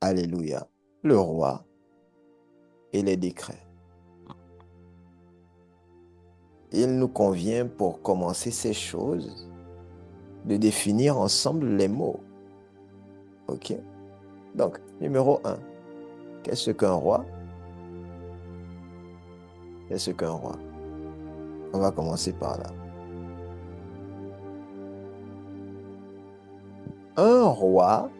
Alléluia. Le roi et les décrets. Il nous convient, pour commencer ces choses, de définir ensemble les mots. OK? Donc, numéro 1. Qu'est-ce qu'un roi? Qu'est-ce qu'un roi? On va commencer par là. Un roi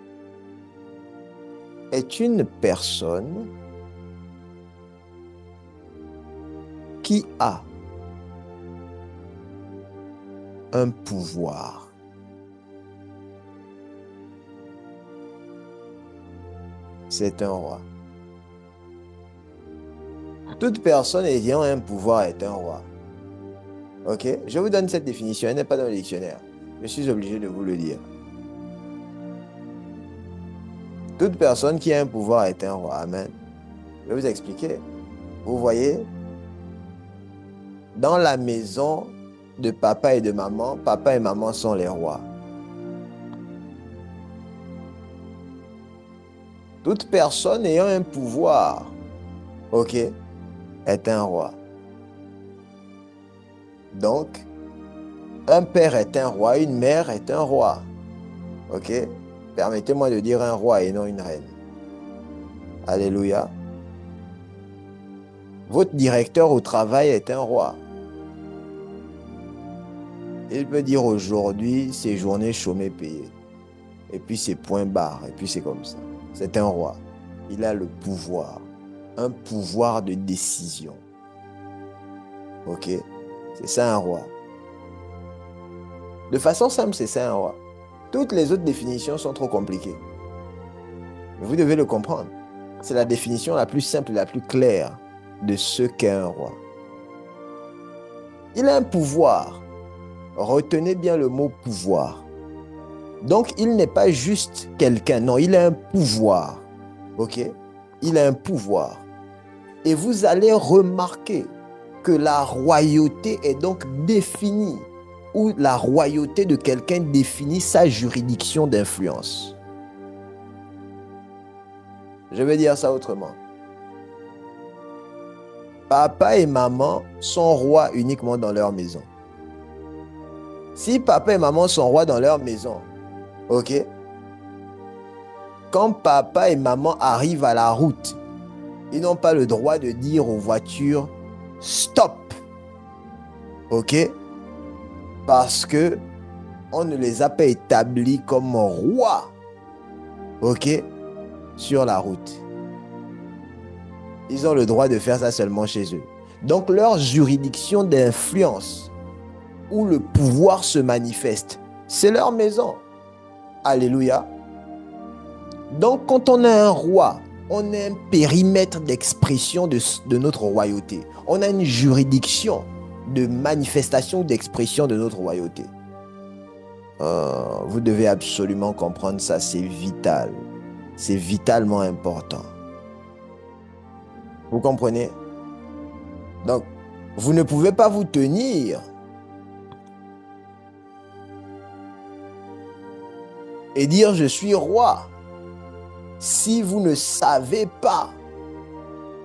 est une personne qui a un pouvoir. C'est un roi. Toute personne ayant un pouvoir est un roi. OK? Je vous donne cette définition. Elle n'est pas dans le dictionnaire. Je suis obligé de vous le dire. Toute personne qui a un pouvoir est un roi. Amen. Je vais vous expliquer. Vous voyez, dans la maison de papa et maman sont les rois. Toute personne ayant un pouvoir, OK, est un roi. Donc, un père est un roi, une mère est un roi. OK? Permettez-moi de dire un roi et non une reine. Alléluia. Votre directeur au travail est un roi. Il peut dire aujourd'hui, c'est journée chômée payée. Et puis c'est point barre. Et puis c'est comme ça. C'est un roi. Il a le pouvoir. Un pouvoir de décision. OK? C'est ça un roi. De façon simple, c'est ça un roi. Toutes les autres définitions sont trop compliquées. Mais vous devez le comprendre. C'est la définition la plus simple, la plus claire de ce qu'est un roi. Il a un pouvoir. Retenez bien le mot pouvoir. Donc, il n'est pas juste quelqu'un. Non, il a un pouvoir. OK? Il a un pouvoir. Et vous allez remarquer que la royauté est donc définie, ou la royauté de quelqu'un définit sa juridiction d'influence. Je vais dire ça autrement. Papa et maman sont rois uniquement dans leur maison. Si papa et maman sont rois dans leur maison, OK? Quand papa et maman arrivent à la route, ils n'ont pas le droit de dire aux voitures « Stop !» OK? Parce que on ne les a pas établis comme rois, OK? Sur la route. Ils ont le droit de faire ça seulement chez eux. Donc leur juridiction d'influence, où le pouvoir se manifeste, c'est leur maison. Alléluia. Donc quand on a un roi, on a un périmètre d'expression de notre royauté. On a une juridiction de manifestation, d'expression de notre royauté. Vous devez absolument comprendre ça, c'est vital. C'est vitalement important. Vous comprenez? Donc, vous ne pouvez pas vous tenir et dire je suis roi si vous ne savez pas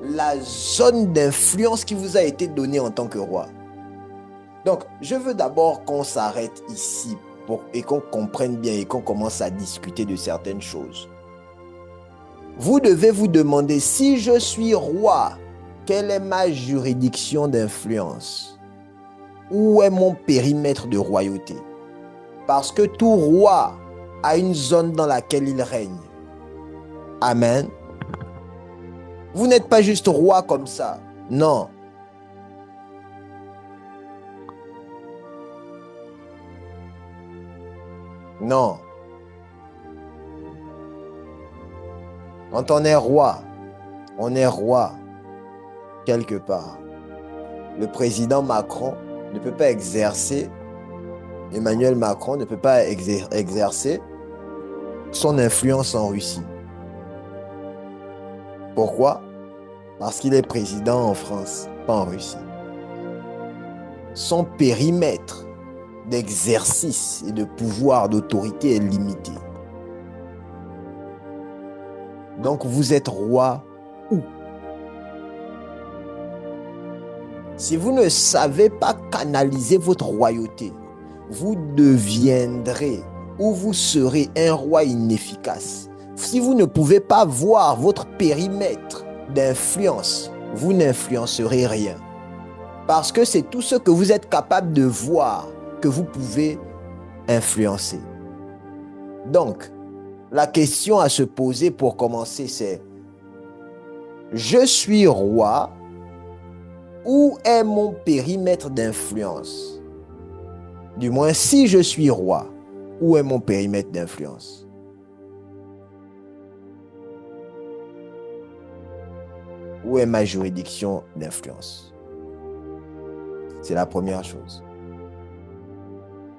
la zone d'influence qui vous a été donnée en tant que roi. Donc, je veux d'abord qu'on s'arrête ici et qu'on comprenne bien et qu'on commence à discuter de certaines choses. Vous devez vous demander, si je suis roi, quelle est ma juridiction d'influence? Où est mon périmètre de royauté? Parce que tout roi a une zone dans laquelle il règne. Amen. Vous n'êtes pas juste roi comme ça. Non. Non. Quand on est roi quelque part. Le président Macron ne peut pas exercer, Emmanuel Macron ne peut pas exercer son influence en Russie. Pourquoi? Parce qu'il est président en France, pas en Russie. Son périmètre d'exercice et de pouvoir, d'autorité est limité. Donc vous êtes roi où? Si vous ne savez pas canaliser votre royauté, vous deviendrez ou vous serez un roi inefficace. Si vous ne pouvez pas voir votre périmètre d'influence, vous n'influencerez rien. Parce que c'est tout ce que vous êtes capable de voir que vous pouvez influencer. Donc, la question à se poser pour commencer, c'est: je suis roi, où est mon périmètre d'influence? Du moins, si je suis roi, où est mon périmètre d'influence? Où est ma juridiction d'influence? C'est la première chose.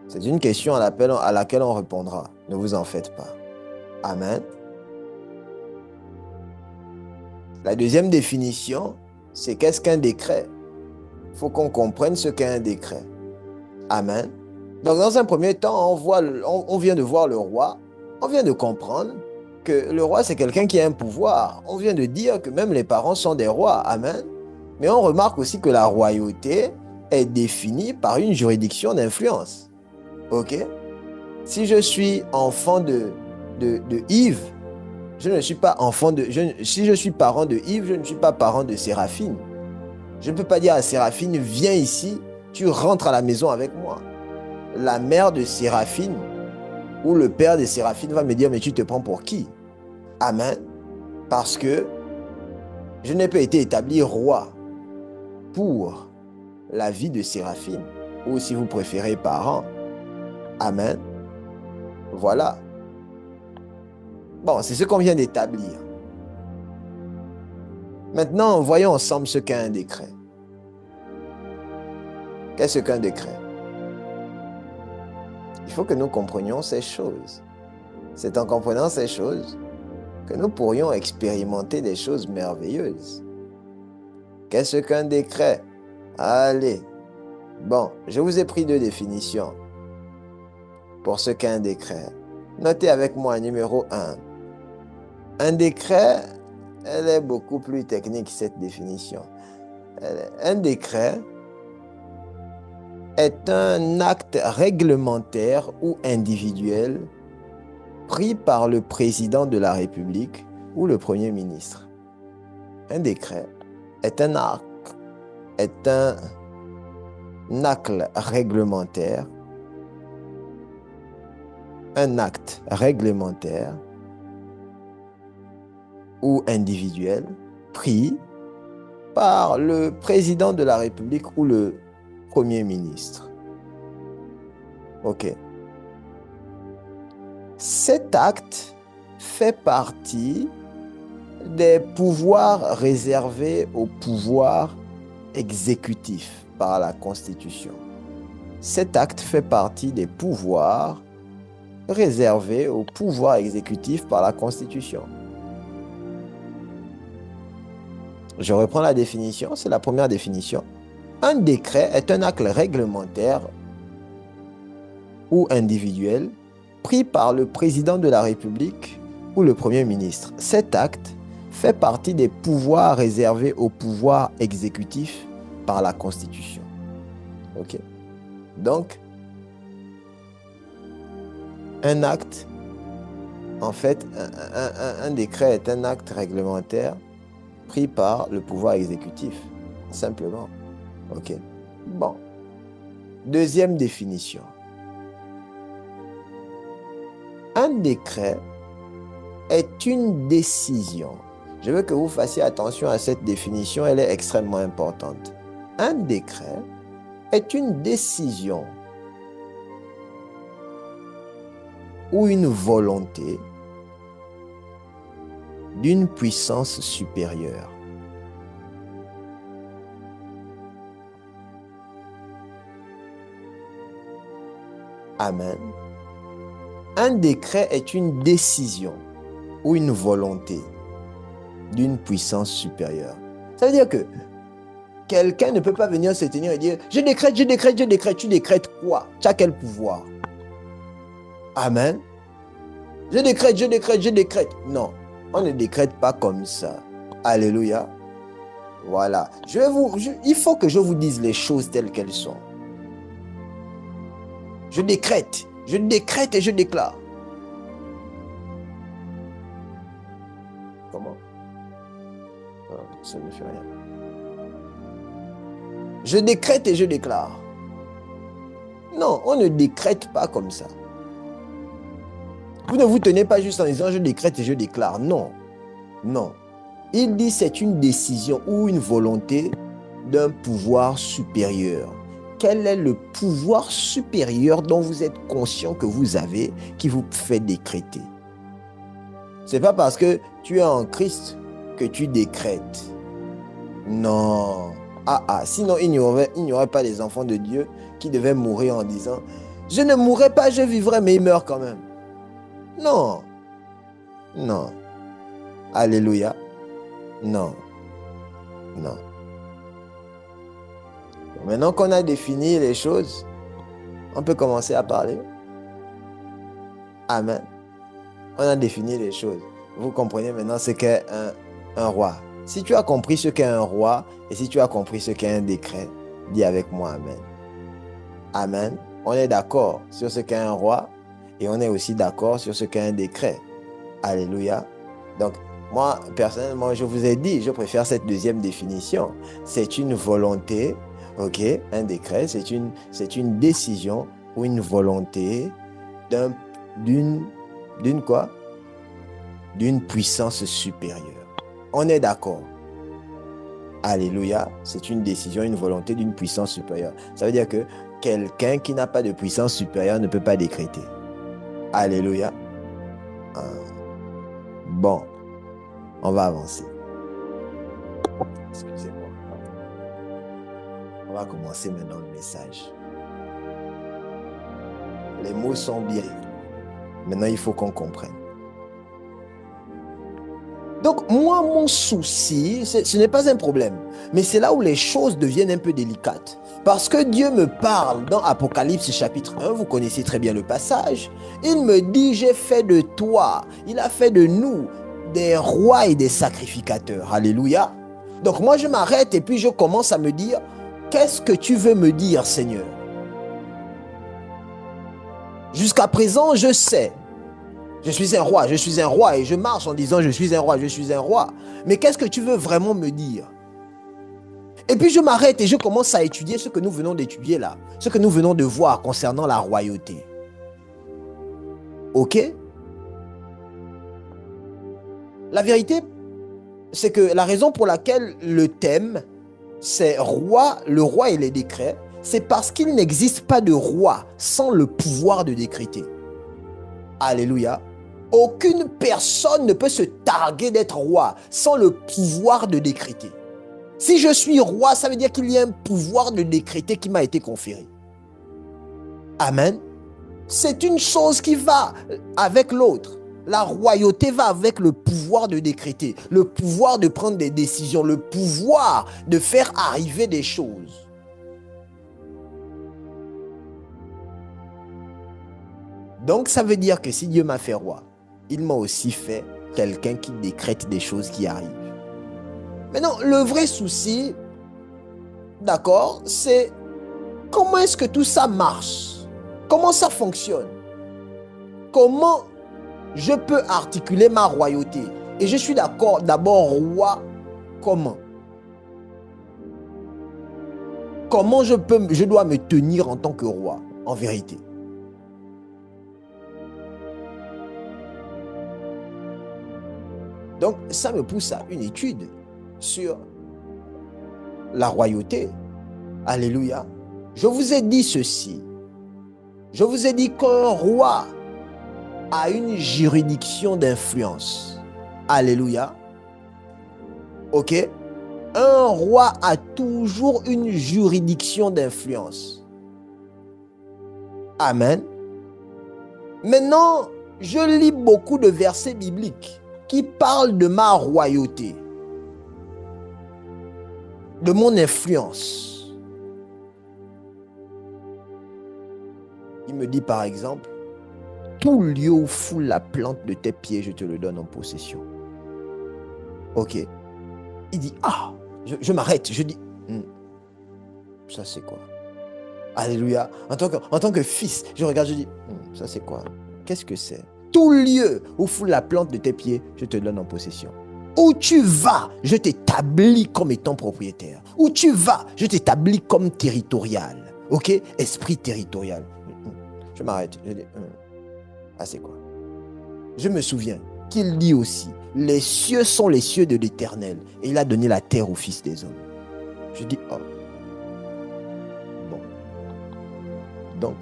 C'est une question à laquelle on répondra. Ne vous en faites pas. Amen. La deuxième définition, c'est qu'est-ce qu'un décret? Il faut qu'on comprenne ce qu'est un décret. Amen. Donc, dans un premier temps, on vient de voir le roi. On vient de comprendre que le roi, c'est quelqu'un qui a un pouvoir. On vient de dire que même les parents sont des rois. Amen. Mais on remarque aussi que la royauté est définie par une juridiction d'influence. OK? Si je suis enfant de Yves, je ne suis pas enfant de... si je suis parent de Yves, je ne suis pas parent de Séraphine. Je ne peux pas dire à Séraphine, viens ici, tu rentres à la maison avec moi. La mère de Séraphine ou le père de Séraphine va me dire, mais tu te prends pour qui? Amen. Parce que je n'ai pas été établi roi pour la vie de Séraphine, ou si vous préférez parent. Amen. Voilà. Bon, c'est ce qu'on vient d'établir. Maintenant, voyons ensemble ce qu'est un décret. Qu'est-ce qu'un décret? Il faut que nous comprenions ces choses. C'est en comprenant ces choses que nous pourrions expérimenter des choses merveilleuses. Qu'est-ce qu'un décret? Allez. Bon, je vous ai pris deux définitions pour ce qu'est un décret. Notez avec moi numéro 1. Un décret, elle est beaucoup plus technique, cette définition. Un décret est un acte réglementaire ou individuel pris par le président de la République ou le Premier ministre. Un décret est un acte réglementaire, un acte réglementaire ou individuel pris par le président de la République ou le Premier ministre. OK. Cet acte fait partie des pouvoirs réservés au pouvoir exécutif par la Constitution. Cet acte fait partie des pouvoirs réservés au pouvoir exécutif par la Constitution. Je reprends la définition, c'est la première définition. Un décret est un acte réglementaire ou individuel pris par le président de la République ou le Premier ministre. Cet acte fait partie des pouvoirs réservés au pouvoir exécutif par la Constitution. OK? Donc, un acte, en fait, un décret est un acte réglementaire pris par le pouvoir exécutif, simplement. OK? Bon. Deuxième définition. Un décret est une décision. Je veux que vous fassiez attention à cette définition, elle est extrêmement importante. Un décret est une décision ou une volonté d'une puissance supérieure. Amen. Un décret est une décision ou une volonté d'une puissance supérieure. Ça veut dire que quelqu'un ne peut pas venir se tenir et dire « Je décrète, je décrète, je décrète ». Tu décrètes quoi? Tu as quel pouvoir? Amen. Je décrète, je décrète, je décrète. Non. On ne décrète pas comme ça. Alléluia. Voilà. Il faut que je vous dise les choses telles qu'elles sont. Je décrète et je déclare. Comment? Ah, ça ne fait rien. Je décrète et je déclare. Non, on ne décrète pas comme ça. Vous ne vous tenez pas juste en disant je décrète et je déclare. Non. Non. Il dit c'est une décision ou une volonté d'un pouvoir supérieur. Quel est le pouvoir supérieur dont vous êtes conscient que vous avez qui vous fait décréter? Ce n'est pas parce que tu es en Christ que tu décrètes. Non. Sinon il n'y aurait pas des enfants de Dieu qui devaient mourir en disant je ne mourrai pas, je vivrai, mais ils meurent quand même. Non. Non. Alléluia. Non. Non. Maintenant qu'on a défini les choses, on peut commencer à parler. Amen. On a défini les choses. Vous comprenez maintenant ce qu'est un roi. Si tu as compris ce qu'est un roi et si tu as compris ce qu'est un décret, dis avec moi Amen. Amen. On est d'accord sur ce qu'est un roi et on est aussi d'accord sur ce qu'est un décret. Alléluia. Donc, moi, personnellement, je vous ai dit, je préfère cette deuxième définition. C'est une volonté, ok? Un décret, c'est une décision ou une volonté d'une quoi? D'une puissance supérieure. On est d'accord. Alléluia. C'est une décision, une volonté d'une puissance supérieure. Ça veut dire que quelqu'un qui n'a pas de puissance supérieure ne peut pas décréter. Alléluia. Bon, on va avancer. Excusez-moi. On va commencer maintenant le message. Les mots sont bien. Maintenant, il faut qu'on comprenne. Donc, moi, mon souci, ce n'est pas un problème. Mais c'est là où les choses deviennent un peu délicates. Parce que Dieu me parle dans Apocalypse chapitre 1, vous connaissez très bien le passage. Il me dit, j'ai fait de toi, il a fait de nous des rois et des sacrificateurs. Alléluia. Donc moi, je m'arrête et puis je commence à me dire, qu'est-ce que tu veux me dire, Seigneur? Jusqu'à présent, je sais. Je suis un roi et je marche en disant je suis un roi. Mais qu'est-ce que tu veux vraiment me dire? Et puis je m'arrête et je commence à étudier ce que nous venons d'étudier là, ce que nous venons de voir concernant la royauté. Ok? La vérité, c'est que la raison pour laquelle le thème, c'est le roi et les décrets, c'est parce qu'il n'existe pas de roi sans le pouvoir de décréter. Alléluia. Aucune personne ne peut se targuer d'être roi sans le pouvoir de décréter. Si je suis roi, ça veut dire qu'il y a un pouvoir de décréter qui m'a été conféré. Amen. C'est une chose qui va avec l'autre. La royauté va avec le pouvoir de décréter, le pouvoir de prendre des décisions, le pouvoir de faire arriver des choses. Donc ça veut dire que si Dieu m'a fait roi, il m'a aussi fait quelqu'un qui décrète des choses qui arrivent. Maintenant, le vrai souci, d'accord, c'est comment est-ce que tout ça marche? Comment ça fonctionne? Comment je peux articuler ma royauté? Et je suis d'accord, d'abord, roi, comment? Comment je dois me tenir en tant que roi, en vérité? Donc, ça me pousse à une étude sur la royauté. Alléluia. Je vous ai dit ceci. Je vous ai dit qu'un roi a une juridiction d'influence. Alléluia. Ok? Un roi a toujours une juridiction d'influence. Amen. Maintenant, je lis beaucoup de versets bibliques qui parlent de ma royauté, de mon influence. Il me dit par exemple, tout lieu où foule la plante de tes pieds, je te le donne en possession. Ok. Il dit, ah, je m'arrête. Je dis, ça c'est quoi? Alléluia. En tant que fils, je regarde, je dis, ça c'est quoi? Qu'est-ce que c'est? Tout lieu où foule la plante de tes pieds, je te donne en possession. Où tu vas, je t'établis comme étant propriétaire. Où tu vas, je t'établis comme territorial. Ok? Esprit territorial. Je m'arrête. Je dis, ah c'est quoi? Je me souviens qu'il dit aussi, les cieux sont les cieux de l'Éternel, et il a donné la terre au Fils des hommes. Je dis, oh, bon. Donc,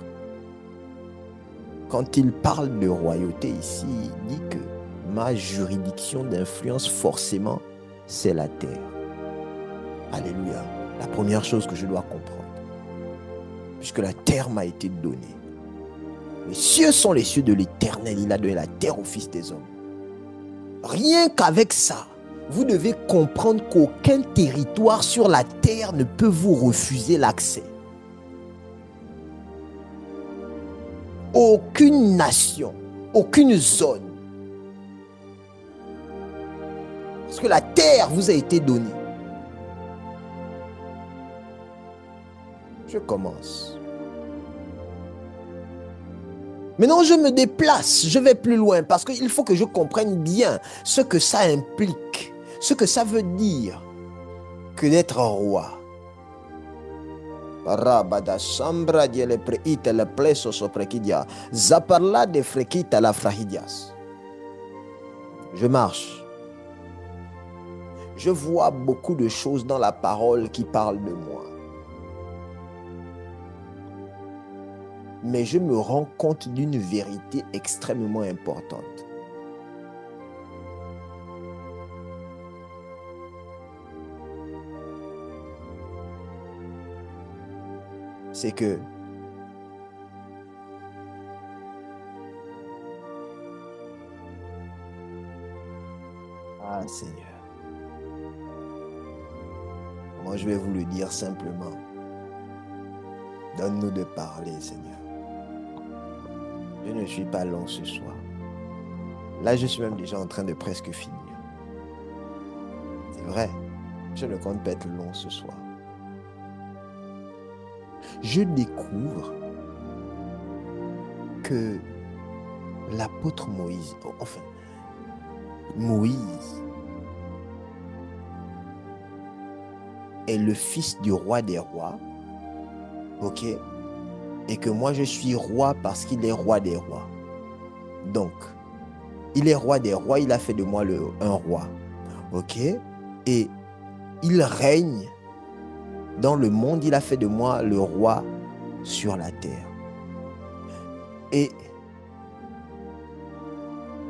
quand il parle de royauté ici, il dit que ma juridiction d'influence, forcément, c'est la terre. Alléluia. La première chose que je dois comprendre, puisque la terre m'a été donnée. Les cieux sont les cieux de l'Éternel, il a donné la terre au Fils des hommes. Rien qu'avec ça, vous devez comprendre qu'aucun territoire sur la terre ne peut vous refuser l'accès. Aucune nation, aucune zone. Parce que la terre vous a été donnée. Je commence. Maintenant, je me déplace, je vais plus loin parce qu'il faut que je comprenne bien ce que ça implique, ce que ça veut dire que d'être roi. Je marche. Je vois beaucoup de choses dans la parole qui parlent de moi. Mais je me rends compte d'une vérité extrêmement importante. C'est que ah Seigneur, moi je vais vous le dire simplement. Donne-nous de parler, Seigneur. Je ne suis pas long ce soir. Là, je suis même déjà en train de presque finir. C'est vrai, je ne compte pas être long ce soir. Je découvre que l'apôtre Moïse, enfin, Moïse est le fils du roi des rois, ok? Et que moi je suis roi parce qu'il est roi des rois. Donc, il est roi des rois, il a fait de moi un roi, ok? Et il règne dans le monde, il a fait de moi le roi sur la terre. Et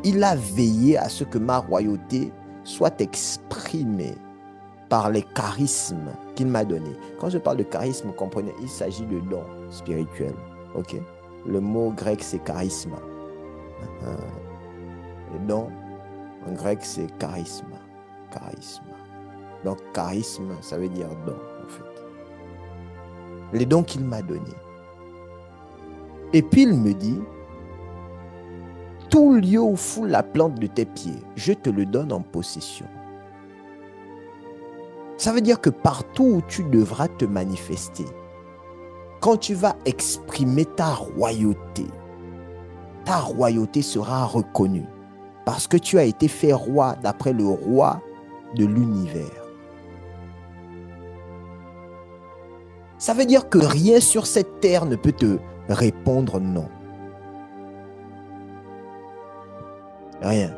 il a veillé à ce que ma royauté soit exprimée par les charismes qu'il m'a donnés. Quand je parle de charisme, comprenez, il s'agit de dons spirituels. Ok? Le mot grec, c'est charisma. Le don en grec, c'est charisma. Charisma. Donc, charisme, ça veut dire don, en fait. Les dons qu'il m'a donnés. Et puis, il me dit, tout lieu où foule la plante de tes pieds, je te le donne en possession. Ça veut dire que partout où tu devras te manifester, quand tu vas exprimer ta royauté sera reconnue parce que tu as été fait roi d'après le roi de l'univers. Ça veut dire que rien sur cette terre ne peut te répondre non. Rien.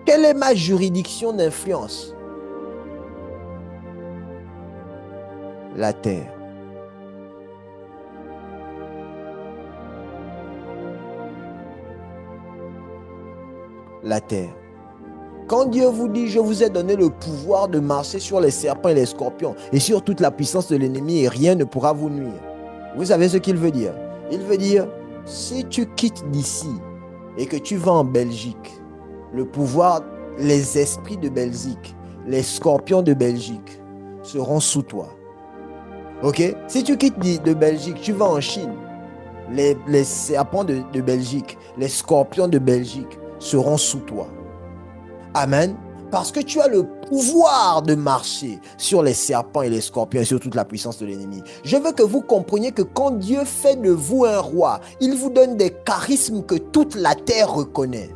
Quelle est ma juridiction d'influence? La terre. La terre. Quand Dieu vous dit, je vous ai donné le pouvoir de marcher sur les serpents et les scorpions et sur toute la puissance de l'ennemi et rien ne pourra vous nuire. Vous savez ce qu'il veut dire? Il veut dire, si tu quittes d'ici et que tu vas en Belgique, le pouvoir, les esprits de Belgique, les scorpions de Belgique seront sous toi. Ok? Si tu quittes de Belgique, tu vas en Chine. Les serpents de Belgique, les scorpions de Belgique seront sous toi. Amen. Parce que tu as le pouvoir de marcher sur les serpents et les scorpions et sur toute la puissance de l'ennemi. Je veux que vous compreniez que quand Dieu fait de vous un roi, il vous donne des charismes que toute la terre reconnaît.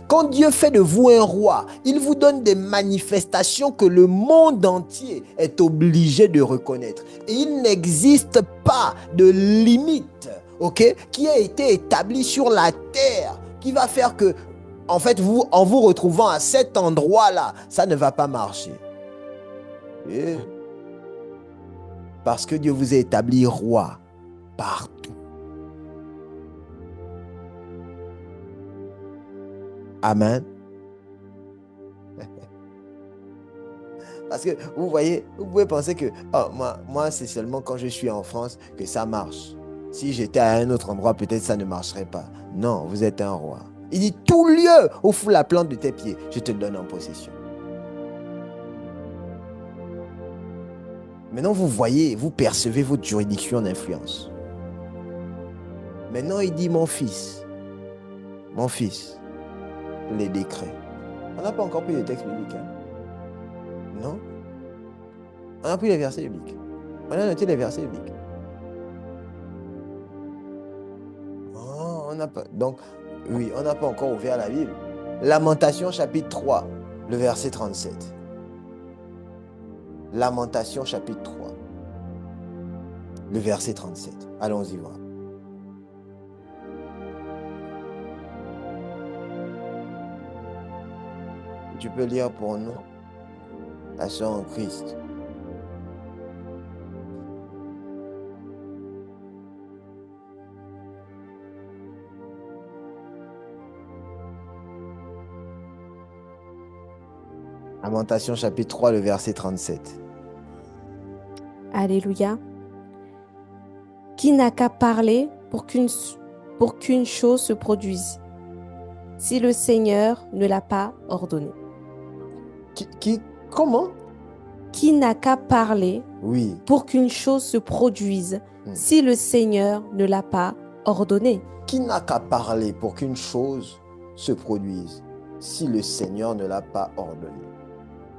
Quand Dieu fait de vous un roi, il vous donne des manifestations que le monde entier est obligé de reconnaître. Et il n'existe pas de limite, qui a été établie sur la terre, qui va faire que, en fait, en vous retrouvant à cet endroit-là, ça ne va pas marcher. Et parce que Dieu vous a établi roi partout. Amen. Parce que vous voyez, vous pouvez penser que moi c'est seulement quand je suis en France que ça marche. Si j'étais à un autre endroit, peut-être ça ne marcherait pas. Non, vous êtes un roi. Il dit, tout lieu où fout la plante de tes pieds, je te le donne en possession. Maintenant, vous voyez, vous percevez votre juridiction d'influence. Maintenant, il dit, mon fils, les décrets. On n'a pas encore pris le texte biblique. Non? On a pris les versets bibliques. On a noté les versets bibliques. Oh, on n'a pas. Donc, oui, on n'a pas encore ouvert la Bible. Lamentation chapitre 3, le verset 37. Lamentation chapitre 3, le verset 37. Allons-y voir. Tu peux lire pour nous, la sœur en Christ. Lamentation chapitre 3, le verset 37. Alléluia. Qui n'a qu'à parler pour qu'une chose se produise, si le Seigneur ne l'a pas ordonné. Comment? Qui n'a qu'à parler pour qu'une chose se produise, si le Seigneur ne l'a pas ordonné. Qui n'a qu'à parler pour qu'une chose se produise, si le Seigneur ne l'a pas ordonné?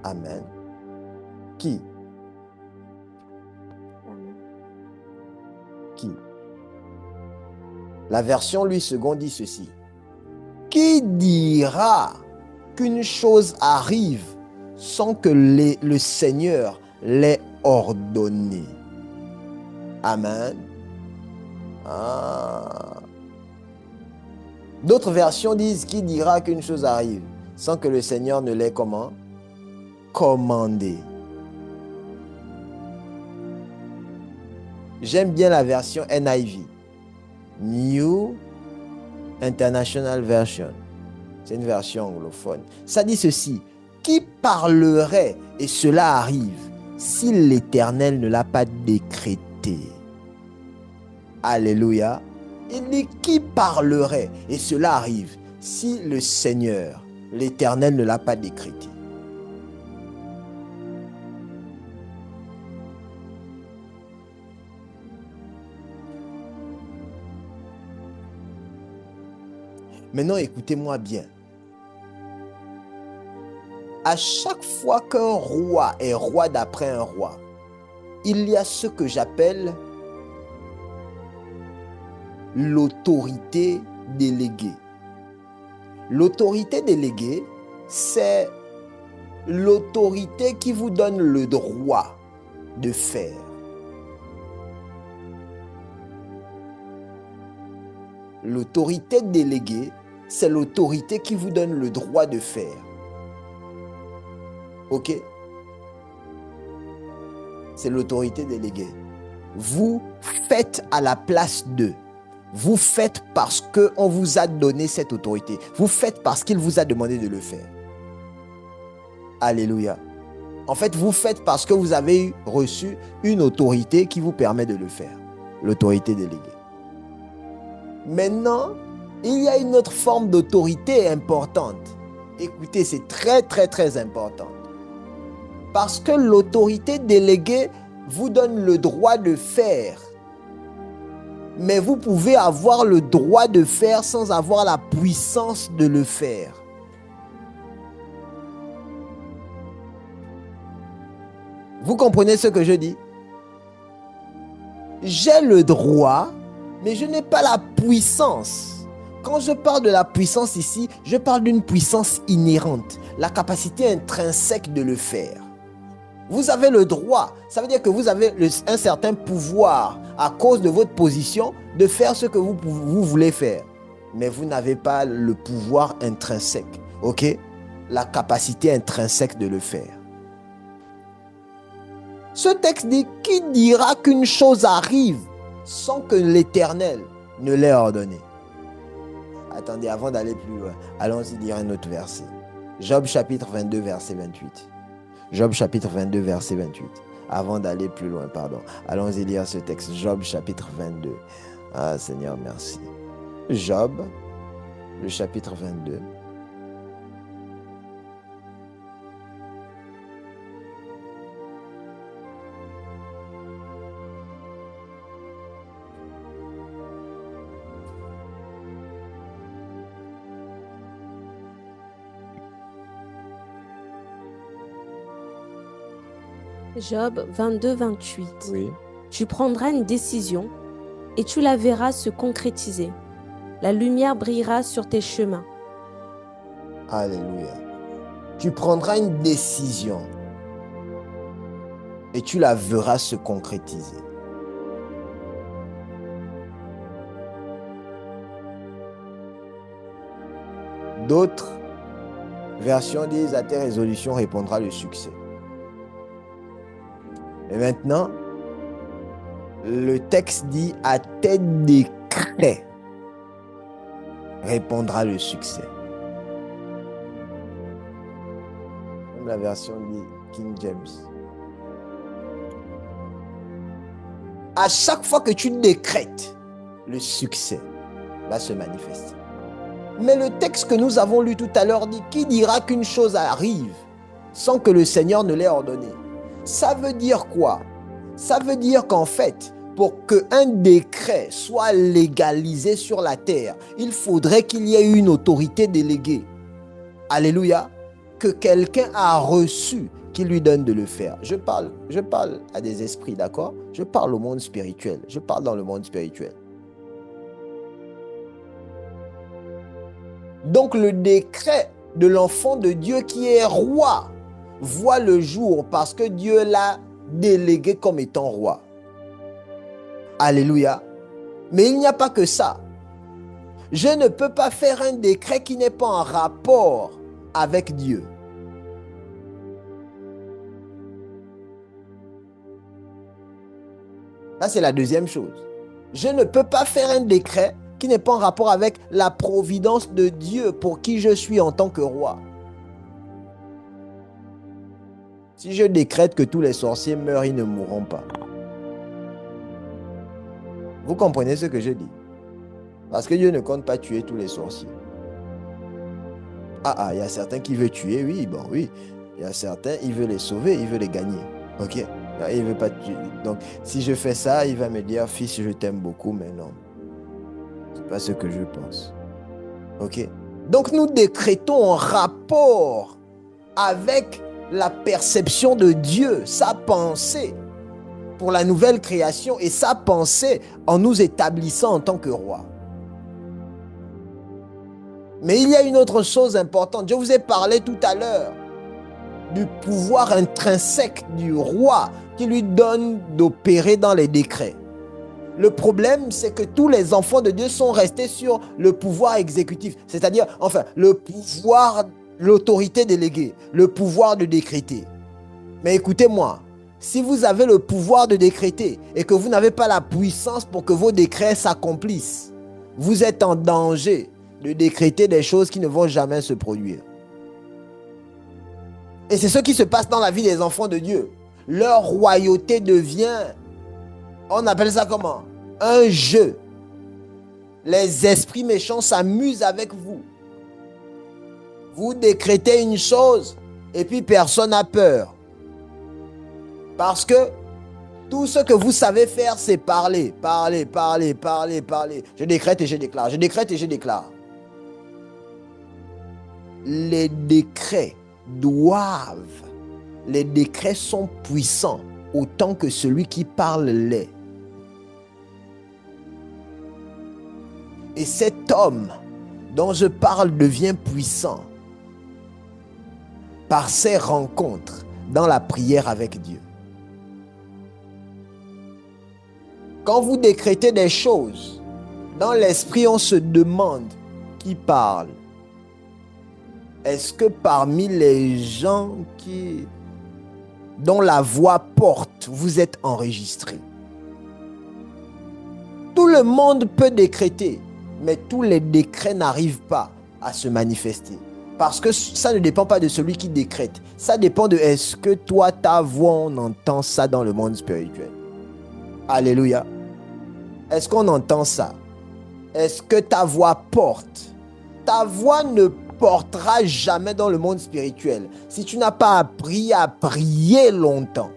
Amen. Qui? Qui? La version Louis II dit ceci. Qui dira qu'une chose arrive sans que le Seigneur l'ait ordonné? Amen. D'autres versions disent qui dira qu'une chose arrive sans que le Seigneur ne l'ait comment? Commandé. J'aime bien la version NIV. New International Version. C'est une version anglophone. Ça dit ceci. Qui parlerait et cela arrive si l'Éternel ne l'a pas décrété? Alléluia. Il dit qui parlerait et cela arrive si le Seigneur, l'Éternel ne l'a pas décrété. Maintenant, écoutez-moi bien. À chaque fois qu'un roi est roi d'après un roi, il y a ce que j'appelle l'autorité déléguée. L'autorité déléguée, c'est l'autorité qui vous donne le droit de faire. L'autorité déléguée, c'est l'autorité qui vous donne le droit de faire. Ok? C'est l'autorité déléguée. Vous faites à la place d'eux. Vous faites parce qu'on vous a donné cette autorité. Vous faites parce qu'il vous a demandé de le faire. Alléluia. En fait, vous faites parce que vous avez reçu une autorité qui vous permet de le faire. L'autorité déléguée. Maintenant, il y a une autre forme d'autorité importante. Écoutez, c'est très, très, très important. Parce que l'autorité déléguée vous donne le droit de faire. mais vous pouvez avoir le droit de faire sans avoir la puissance de le faire. Vous comprenez ce que je dis? J'ai le droit, mais je n'ai pas la puissance. Quand je parle de la puissance ici, je parle d'une puissance inhérente, la capacité intrinsèque de le faire. Vous avez le droit, ça veut dire que vous avez un certain pouvoir à cause de votre position de faire ce que vous voulez faire. Mais vous n'avez pas le pouvoir intrinsèque, ok? La capacité intrinsèque de le faire. Ce texte dit, qui dira qu'une chose arrive sans que l'Éternel ne l'ait ordonné? Attendez, avant d'aller plus loin, allons-y lire un autre verset. Job chapitre 22, verset 28. Job chapitre 22, verset 28. Avant d'aller plus loin, pardon. Allons-y lire ce texte. Job chapitre 22. Ah Seigneur, merci. Job, le chapitre 22. Job 22, 28. Oui. Tu prendras une décision et tu la verras se concrétiser. La lumière brillera sur tes chemins. Alléluia. Tu prendras une décision et tu la verras se concrétiser. D'autres versions disent à tes résolutions répondra le succès. Et maintenant, le texte dit à tes décrets répondra le succès. Comme la version dit King James. À chaque fois que tu décrètes, le succès va se manifester. Mais le texte que nous avons lu tout à l'heure dit, qui dira qu'une chose arrive sans que le Seigneur ne l'ait ordonné? Ça veut dire quoi? Ça veut dire qu'en fait, pour qu'un décret soit légalisé sur la terre, il faudrait qu'il y ait une autorité déléguée. Alléluia. Que quelqu'un a reçu qui lui donne de le faire. Je parle à des esprits, d'accord? Je parle au monde spirituel. Je parle dans le monde spirituel. Donc le décret de l'enfant de Dieu qui est roi voit le jour parce que Dieu l'a délégué comme étant roi. Alléluia. Mais il n'y a pas que ça. Je ne peux pas faire un décret qui n'est pas en rapport avec Dieu. Ça, c'est la deuxième chose. Je ne peux pas faire un décret qui n'est pas en rapport avec la providence de Dieu pour qui je suis en tant que roi. Si je décrète que tous les sorciers meurent, ils ne mourront pas. Vous comprenez ce que je dis? Parce que Dieu ne compte pas tuer tous les sorciers. Il y a certains qui veulent tuer, oui, bon, oui. Il y a certains, il veut les sauver, il veut les gagner. Ok? Il veut pas tuer. Donc, si je fais ça, il va me dire, fils, je t'aime beaucoup, mais non. C'est pas ce que je pense. Ok? Donc, nous décrétons en rapport avec la perception de Dieu, sa pensée pour la nouvelle création et sa pensée en nous établissant en tant que roi. Mais il y a une autre chose importante. Je vous ai parlé tout à l'heure du pouvoir intrinsèque du roi qui lui donne d'opérer dans les décrets. Le problème, c'est que tous les enfants de Dieu sont restés sur le pouvoir exécutif, c'est-à-dire, le pouvoir, l'autorité déléguée, le pouvoir de décréter. Mais écoutez-moi, si vous avez le pouvoir de décréter et que vous n'avez pas la puissance pour que vos décrets s'accomplissent, vous êtes en danger de décréter des choses qui ne vont jamais se produire. Et c'est ce qui se passe dans la vie des enfants de Dieu. Leur royauté devient, on appelle ça comment? Un jeu. Les esprits méchants s'amusent avec vous. Vous décrétez une chose et puis personne n'a peur. Parce que Tout ce que vous savez faire, c'est parler, parler, parler, parler, parler. Je décrète et je déclare, je décrète et je déclare. Les décrets sont puissants autant que celui qui parle l'est. Et cet homme dont je parle devient puissant par ses rencontres dans la prière avec Dieu. Quand vous décrétez des choses, dans l'esprit, on se demande qui parle. Est-ce que parmi les gens dont la voix porte, vous êtes enregistré? Tout le monde peut décréter, mais tous les décrets n'arrivent pas à se manifester. Parce que ça ne dépend pas de celui qui décrète. Ça dépend de est-ce que toi, ta voix, on entend ça dans le monde spirituel. Alléluia. Est-ce qu'on entend ça? Est-ce que ta voix porte? Ta voix ne portera jamais dans le monde spirituel si tu n'as pas appris à prier longtemps.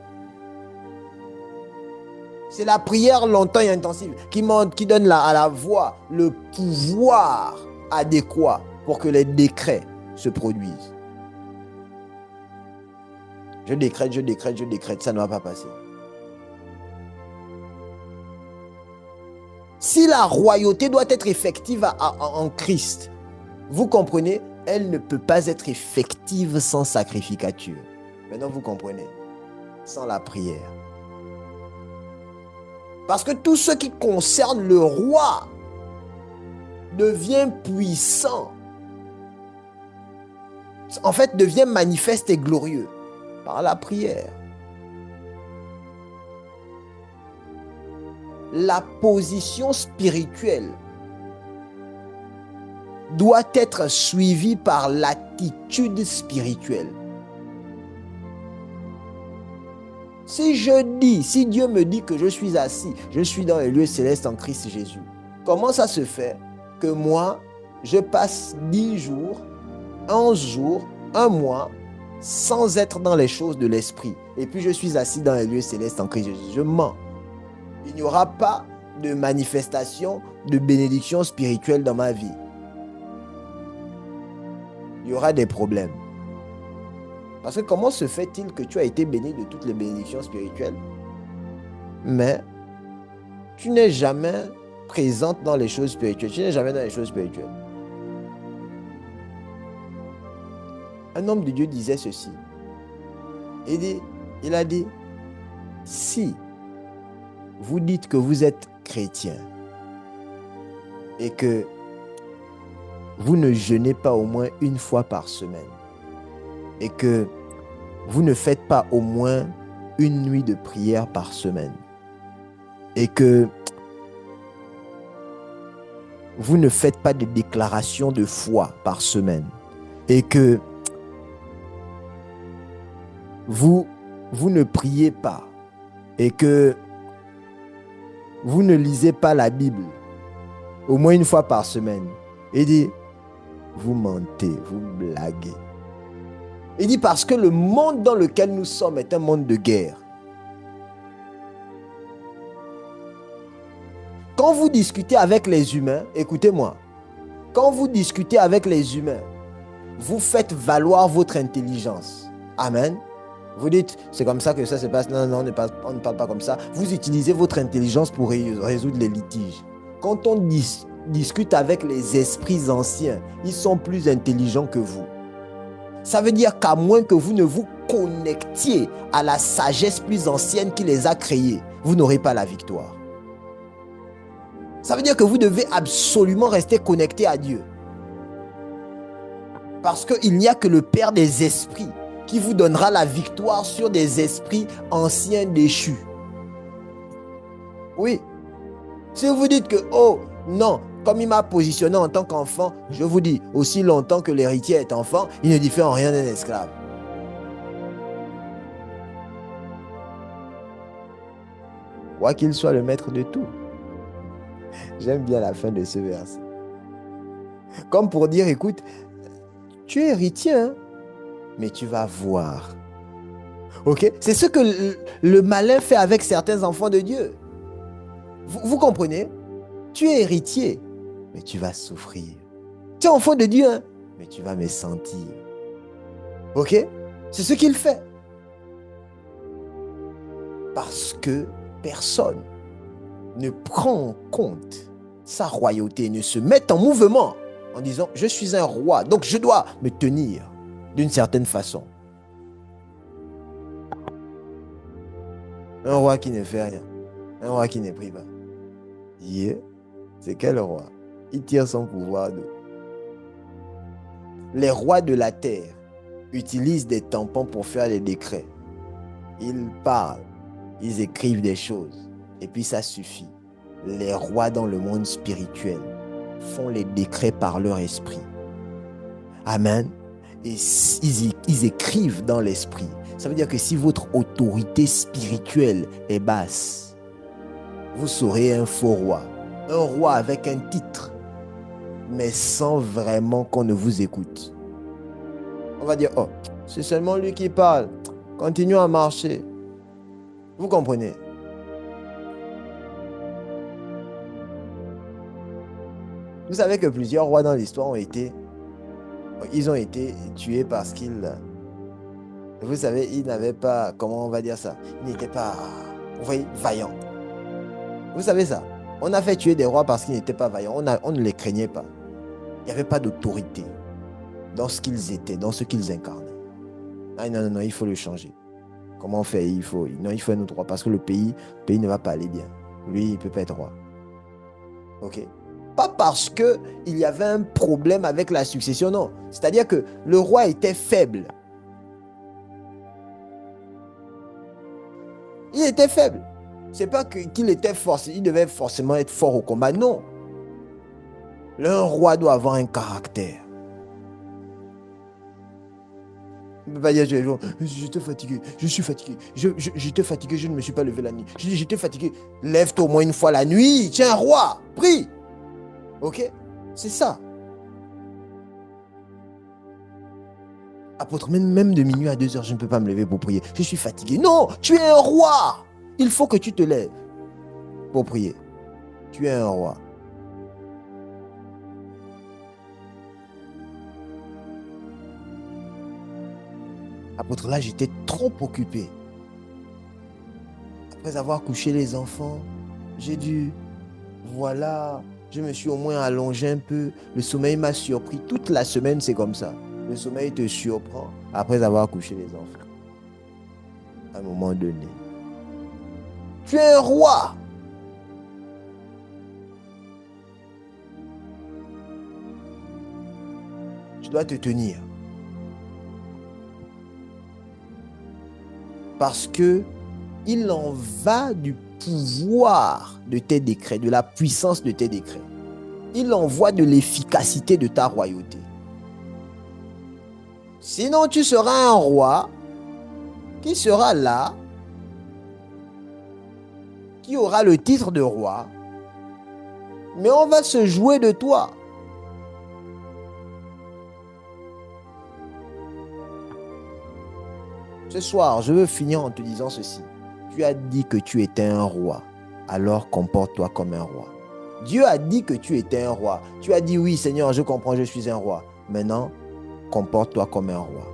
C'est la prière longtemps et intensive qui donne à la voix le pouvoir adéquat pour que les décrets se produisent. Je décrète, je décrète, je décrète, ça ne va pas passer. Si la royauté doit être effective en Christ, vous comprenez, elle ne peut pas être effective sans sacrificature. Maintenant, vous comprenez, sans la prière. Parce que tout ce qui concerne le roi devient puissant. En fait, devient manifeste et glorieux par la prière. La position spirituelle doit être suivie par l'attitude spirituelle. Si Dieu me dit que je suis assis, je suis dans les lieux célestes en Christ Jésus, comment ça se fait que moi, je passe 10 jours, 11 jours, 1 mois, sans être dans les choses de l'esprit, et puis je suis assis dans les lieux célestes en Christ Jésus? Je mens. Il n'y aura pas de manifestation de bénédiction spirituelle dans ma vie. Il y aura des problèmes. Parce que comment se fait-il que tu as été béni de toutes les bénédictions spirituelles, mais tu n'es jamais présente dans les choses spirituelles, tu n'es jamais dans les choses spirituelles? Un homme de Dieu disait ceci. Il a dit, si vous dites que vous êtes chrétien et que vous ne jeûnez pas au moins une fois par semaine et que vous ne faites pas au moins une nuit de prière par semaine et que vous ne faites pas de déclaration de foi par semaine et que vous ne priez pas et que vous ne lisez pas la Bible au moins une fois par semaine, il dit, vous mentez, vous blaguez. Il dit parce que le monde dans lequel nous sommes est un monde de guerre. Quand vous discutez avec les humains, écoutez-moi, quand vous discutez avec les humains, vous faites valoir votre intelligence. Amen. Vous dites, c'est comme ça que ça se passe. Non, on ne parle pas comme ça. Vous utilisez votre intelligence pour résoudre les litiges. Quand on discute avec les esprits anciens, ils sont plus intelligents que vous. Ça veut dire qu'à moins que vous ne vous connectiez à la sagesse plus ancienne qui les a créés, vous n'aurez pas la victoire. Ça veut dire que vous devez absolument rester connecté à Dieu. Parce qu'il n'y a que le Père des esprits qui vous donnera la victoire sur des esprits anciens déchus. Oui. Si vous dites que, oh, non, comme il m'a positionné en tant qu'enfant, je vous dis, aussi longtemps que l'héritier est enfant, il ne diffère en rien d'un esclave. Quoi qu'il soit le maître de tout. J'aime bien la fin de ce verset. Comme pour dire, écoute, tu es héritier, hein? Mais tu vas voir. Ok? C'est ce que le malin fait avec certains enfants de Dieu. Vous comprenez? Tu es héritier, mais tu vas souffrir. Tu es enfant de Dieu, hein, mais tu vas me sentir. Ok? C'est ce qu'il fait. Parce que personne ne prend en compte sa royauté, ne se met en mouvement en disant « Je suis un roi, donc je dois me tenir d'une certaine façon. » Un roi qui ne fait rien, un roi qui ne prie pas. Yeah. C'est quel roi? Il tire son pouvoir d'où? Les rois de la terre utilisent des tampons pour faire les décrets. Ils parlent, ils écrivent des choses, et puis ça suffit. Les rois dans le monde spirituel font les décrets par leur esprit. Amen. Et ils écrivent dans l'esprit. Ça veut dire que si votre autorité spirituelle est basse, vous serez un faux roi. Un roi avec un titre, mais sans vraiment qu'on ne vous écoute. On va dire, oh, c'est seulement lui qui parle. Continuons à marcher. Vous comprenez? Vous savez que plusieurs rois dans l'histoire ont été tués parce qu'ils, vous savez, ils n'avaient pas, comment on va dire ça? Ils n'étaient pas, vous voyez, vaillants. Vous savez ça? On a fait tuer des rois parce qu'ils n'étaient pas vaillants. On ne les craignait pas. Il n'y avait pas d'autorité dans ce qu'ils étaient, dans ce qu'ils incarnaient. Ah non, non, non, il faut le changer. Comment on fait? Il faut un autre roi parce que le pays ne va pas aller bien. Lui, il ne peut pas être roi. Ok? Pas parce qu'il y avait un problème avec la succession, non. C'est-à-dire que le roi était faible. Il était faible. C'est pas qu'il était fort, il devait forcément être fort au combat, non. Un roi doit avoir un caractère. Il ne peut pas dire j'étais fatigué, je suis fatigué, j'étais fatigué, je ne me suis pas levé la nuit. J'étais fatigué, lève-toi au moins une fois la nuit, tu es un roi, prie. Ok? C'est ça. Apôtre, même de minuit à 2h, je ne peux pas me lever pour prier. Je suis fatigué. Non, tu es un roi. Il faut que tu te lèves pour prier. Tu es un roi. Apôtre, là, j'étais trop occupé. Après avoir couché les enfants, j'ai dû, voilà, je me suis au moins allongé un peu. Le sommeil m'a surpris. Toute la semaine, c'est comme ça. Le sommeil te surprend après avoir couché les enfants. À un moment donné. Tu es un roi. Tu dois te tenir. Parce que il en va du pouvoir de tes décrets, de la puissance de tes décrets. Il en va de l'efficacité de ta royauté. Sinon, tu seras un roi qui sera là, qui aura le titre de roi, mais on va se jouer de toi. Ce soir, je veux finir en te disant ceci. Tu as dit que tu étais un roi, alors comporte-toi comme un roi. Dieu a dit que tu étais un roi. Tu as dit oui, Seigneur, je comprends, je suis un roi. Maintenant, comporte-toi comme un roi.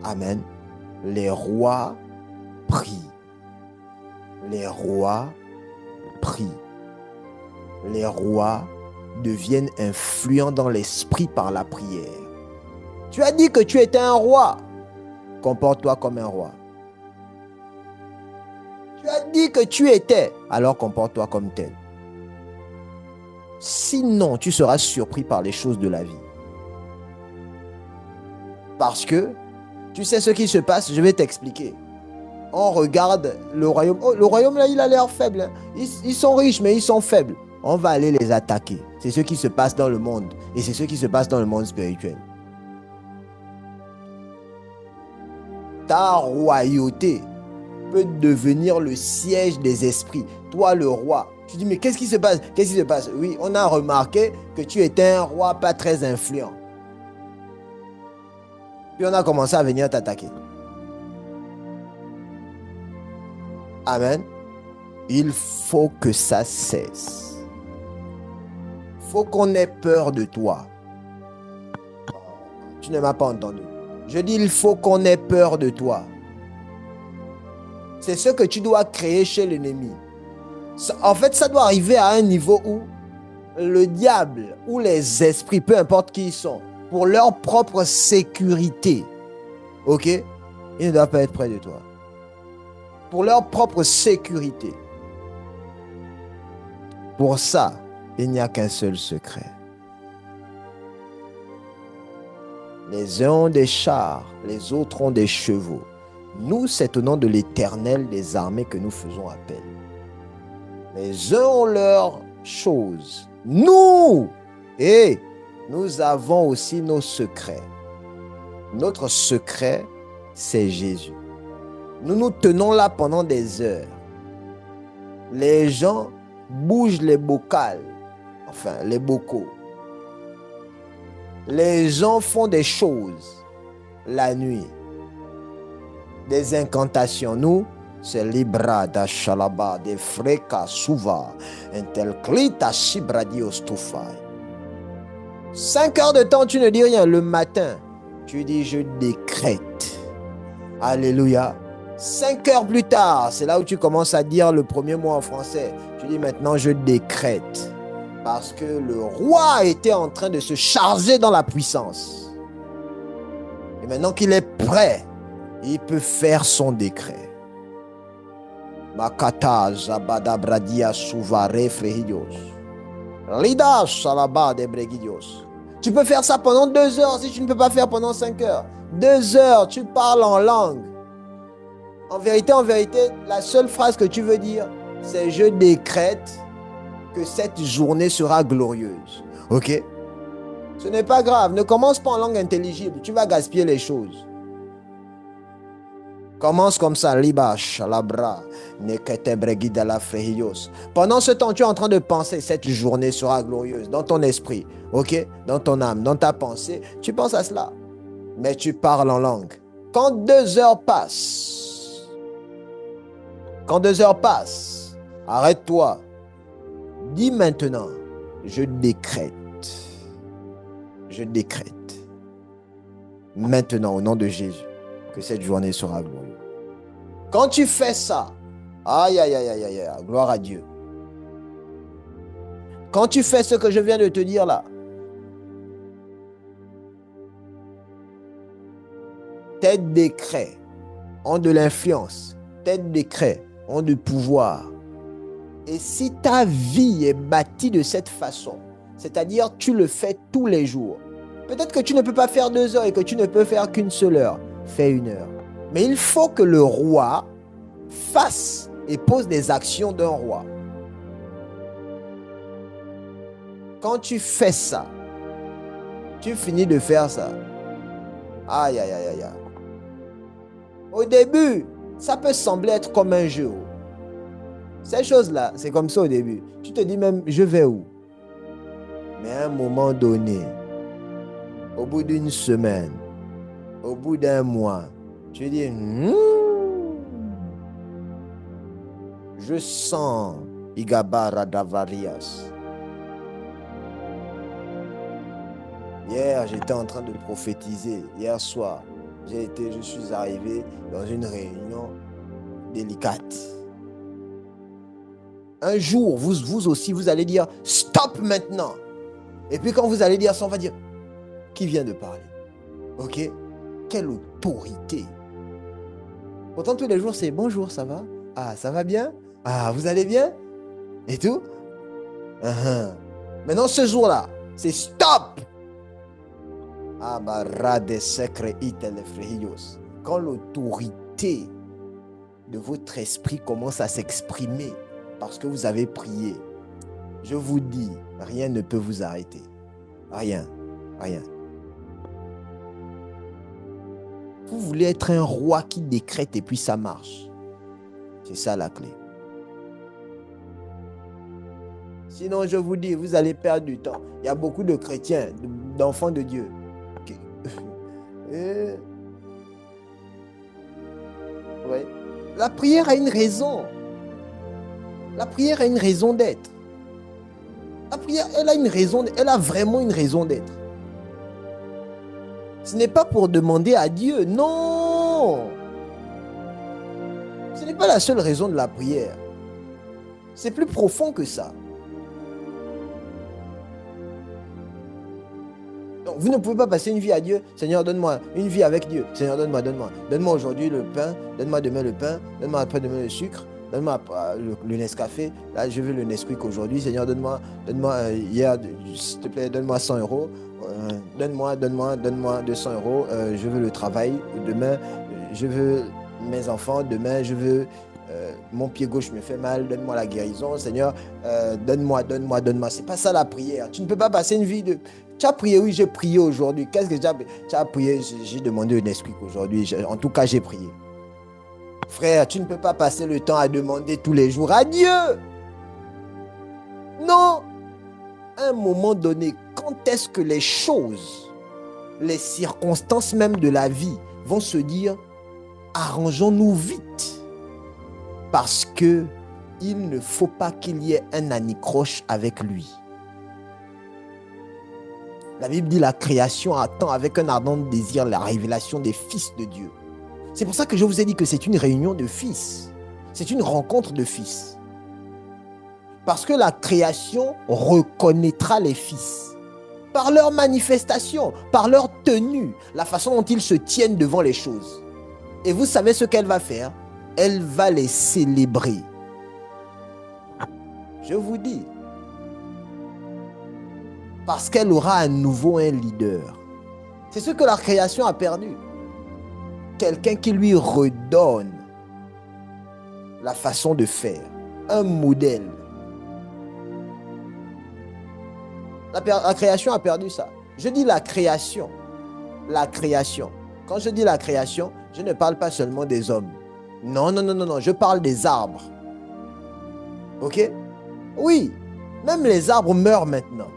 Amen. Les rois prient. Les rois prient. Les rois deviennent influents dans l'esprit par la prière. Tu as dit que tu étais un roi. Comporte-toi comme un roi. Tu as dit que tu étais, alors comporte-toi comme tel. Sinon, tu seras surpris par les choses de la vie. Parce que, tu sais ce qui se passe, je vais t'expliquer. On regarde le royaume. Oh, le royaume là, il a l'air faible. Ils sont riches, mais ils sont faibles. On va aller les attaquer. C'est ce qui se passe dans le monde. Et c'est ce qui se passe dans le monde spirituel. Ta royauté peut devenir le siège des esprits. Toi, le roi. Tu dis, mais qu'est-ce qui se passe? Qu'est-ce qui se passe? Oui, on a remarqué que tu étais un roi pas très influent. Puis on a commencé à venir t'attaquer. Amen. Il faut que ça cesse. Il faut qu'on ait peur de toi. Tu ne m'as pas entendu. Je dis, il faut qu'on ait peur de toi. C'est ce que tu dois créer chez l'ennemi. En fait, ça doit arriver à un niveau où le diable ou les esprits, peu importe qui ils sont, pour leur propre sécurité, ok, ils ne doivent pas être près de toi. Pour leur propre sécurité. Pour ça, il n'y a qu'un seul secret. Les uns ont des chars, les autres ont des chevaux. Nous, c'est au nom de l'Éternel des armées que nous faisons appel. Les uns ont leurs choses. Nous, nous avons aussi nos secrets. Notre secret, c'est Jésus. Nous nous tenons là pendant des heures. Les gens bougent les bocals, enfin les bocaux. Les gens font des choses la nuit. Des incantations. Nous, c'est Libra da Shalaba, des Freka Suva, Intel Klita Shibradios Tufai. 5 heures de temps, tu ne dis rien. Le matin, tu dis je décrète. Alléluia. 5 heures plus tard, c'est là où tu commences à dire le premier mot en français. Tu dis maintenant je décrète. Parce que le roi était en train de se charger dans la puissance. Et maintenant qu'il est prêt, il peut faire son décret. Makata Zabada Bradia Suvare Frehidios. Lida Salaba de Bregidios. Tu peux faire ça pendant 2 heures si tu ne peux pas faire pendant 5 heures. 2 heures, tu parles en langue. En vérité, la seule phrase que tu veux dire, c'est je décrète que cette journée sera glorieuse. Ok? Ce n'est pas grave. Ne commence pas en langue intelligible. Tu vas gaspiller les choses. Commence comme ça. Libash, labra, nekete bregida la frehios. Pendant ce temps, tu es en train de penser cette journée sera glorieuse dans ton esprit. Ok? Dans ton âme, dans ta pensée. Tu penses à cela. Mais tu parles en langue. Quand 2 heures passent, arrête-toi. Dis maintenant, je décrète. Je décrète. Maintenant, au nom de Jésus, que cette journée sera glorieuse. Quand tu fais ça, aïe, aïe, aïe, aïe, aïe, gloire à Dieu. Quand tu fais ce que je viens de te dire là, tes décrets ont de l'influence. Tes décrets ont du pouvoir. Et si ta vie est bâtie de cette façon, c'est-à-dire tu le fais tous les jours, peut-être que tu ne peux pas faire 2 heures et que tu ne peux faire qu'une seule heure, fais 1 heure. Mais il faut que le roi fasse et pose des actions d'un roi. Quand tu fais ça, tu finis de faire ça. Aïe, aïe, aïe, aïe. Au début, ça peut sembler être comme un jeu. Ces choses-là, c'est comme ça au début. Tu te dis même, je vais où? Mais à un moment donné, au bout d'une semaine, au bout d'un mois, tu dis, je sens Igabara Davarias. Hier, j'étais en train de prophétiser. Hier soir, je suis arrivé dans une réunion délicate. Un jour, vous aussi, vous allez dire stop maintenant. Et puis quand vous allez dire ça, on va dire qui vient de parler? Ok? Quelle autorité! Pourtant, tous les jours, c'est bonjour, ça va? Ah, ça va bien? Ah, vous allez bien? Et tout? Maintenant, ce jour-là, c'est stop! Ah, bah, rade secret itel frehillos. Quand l'autorité de votre esprit commence à s'exprimer parce que vous avez prié, je vous dis, rien ne peut vous arrêter. Rien. Rien. Vous voulez être un roi qui décrète et puis ça marche. C'est ça la clé. Sinon, je vous dis, vous allez perdre du temps. Il y a beaucoup de chrétiens, d'enfants de Dieu. Ouais. La prière a une raison. La prière a une raison d'être. La prière, elle a une raison, elle a vraiment une raison d'être. Ce n'est pas pour demander à Dieu, non. Ce n'est pas la seule raison de la prière. C'est plus profond que ça. Donc, vous ne pouvez pas passer une vie à Dieu. Seigneur, donne-moi une vie avec Dieu. Seigneur, donne-moi. Donne-moi aujourd'hui le pain. Donne-moi demain le pain. Donne-moi après-demain le sucre. Donne-moi le Nescafé. Là, je veux le Nesquik aujourd'hui. Seigneur, donne-moi hier, s'il te plaît, donne-moi 100 euros. Donne-moi 200 euros. Je veux le travail. Demain, je veux mes enfants. Demain, je veux mon pied gauche me fait mal. Donne-moi la guérison. Seigneur, donne-moi. C'est pas ça la prière. Tu ne peux pas passer une vie de... Tu as prié, oui, j'ai prié aujourd'hui. Qu'est-ce que tu as prié? J'ai demandé un Nesquik aujourd'hui. En tout cas, j'ai prié. Frère, tu ne peux pas passer le temps à demander tous les jours à Dieu. Non. À un moment donné, quand est-ce que les choses, les circonstances même de la vie vont se dire, arrangeons-nous vite. Parce que il ne faut pas qu'il y ait un anicroche avec lui. La Bible dit la création attend avec un ardent désir la révélation des fils de Dieu. C'est pour ça que je vous ai dit que c'est une réunion de fils. C'est une rencontre de fils. Parce que la création reconnaîtra les fils. Par leur manifestation, par leur tenue, la façon dont ils se tiennent devant les choses. Et vous savez ce qu'elle va faire? Elle va les célébrer. Je vous dis. Parce qu'elle aura à nouveau un leader. C'est ce que la création a perdu. Quelqu'un qui lui redonne la façon de faire. Un modèle. La création a perdu ça. Je dis la création. La création. Quand je dis la création, je ne parle pas seulement des hommes. Non. Je parle des arbres. Ok? Oui. Même les arbres meurent maintenant.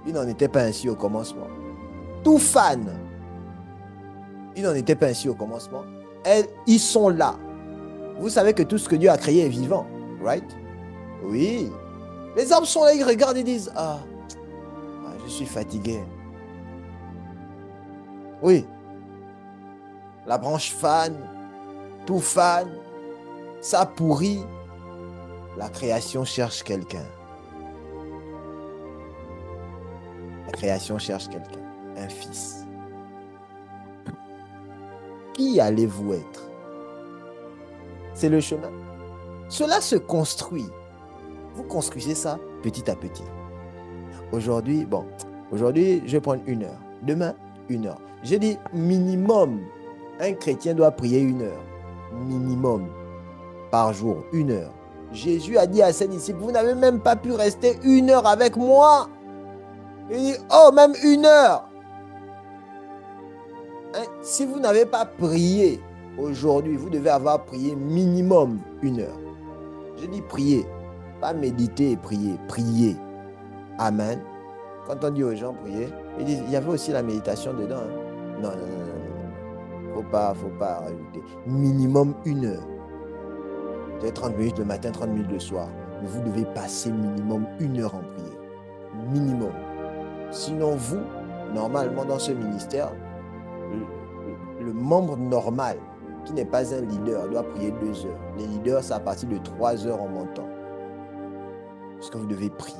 Il n'en était pas ainsi au commencement. Tout fan. Il n'en était pas ainsi au commencement. Ils sont là. Vous savez que tout ce que Dieu a créé est vivant. Right? Oui. Les arbres sont là, ils regardent et disent, je suis fatigué. Oui. La branche fan. Tout fan. Ça pourrit. La création cherche quelqu'un. La création cherche quelqu'un, un fils. Qui allez-vous être? C'est le chemin. Cela se construit. Vous construisez ça petit à petit. Aujourd'hui, je vais prendre 1 heure. Demain, 1 heure. J'ai dit minimum, un chrétien doit prier 1 heure. Minimum, par jour, 1 heure. Jésus a dit à ses disciples, vous n'avez même pas pu rester 1 heure avec moi. Il dit, même 1 heure. Si vous n'avez pas prié aujourd'hui, vous devez avoir prié minimum 1 heure. Je dis prier, pas méditer et prier. Prier. Amen. Quand on dit aux gens prier, ils disent, il y avait aussi la méditation dedans. Hein? Non. Faut pas rajouter. Minimum 1 heure. Vous avez 30 minutes le matin, 30 minutes le soir. Mais vous devez passer minimum 1 heure en prière. Minimum. Sinon, vous, normalement dans ce ministère, le membre normal qui n'est pas un leader doit prier 2 heures. Les leaders, c'est à partir de 3 heures en montant. Parce que vous devez prier.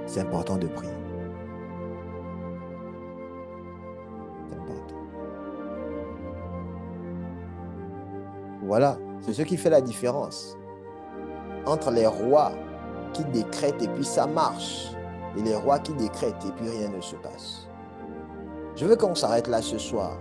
C'est important de prier. C'est important. Voilà, c'est ce qui fait la différence entre les rois qui décrètent et puis ça marche, et les rois qui décrètent et puis rien ne se passe. Je veux qu'on s'arrête là ce soir.